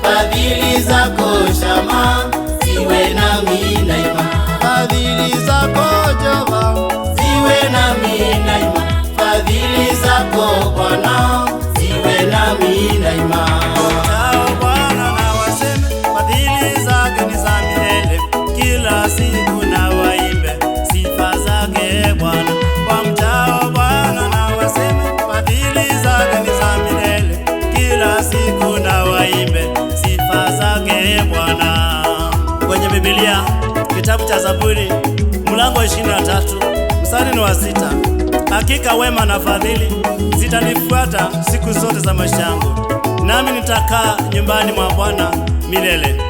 Fadhili zako Shama, ziwe nami daima. Fadhili zako Jehova, ziwe nami daima. Bwana ziwe nami daima. Wamchao Bwana na waseme, fadhili zake ni za milele. Kila siku na waimbe sifa zake Bwana. Wamchao Bwana na waseme, fadhili zake ni za milele. Kila siku na waimbe sifa zake Bwana. Kwenye Biblia kitabu cha Zaburi mlango 23 mstari ni wa 6, hakika wema na fadhili zitanifuata siku zote za maisha yangu, nami nitakaa nyumbani mwa Bwana milele.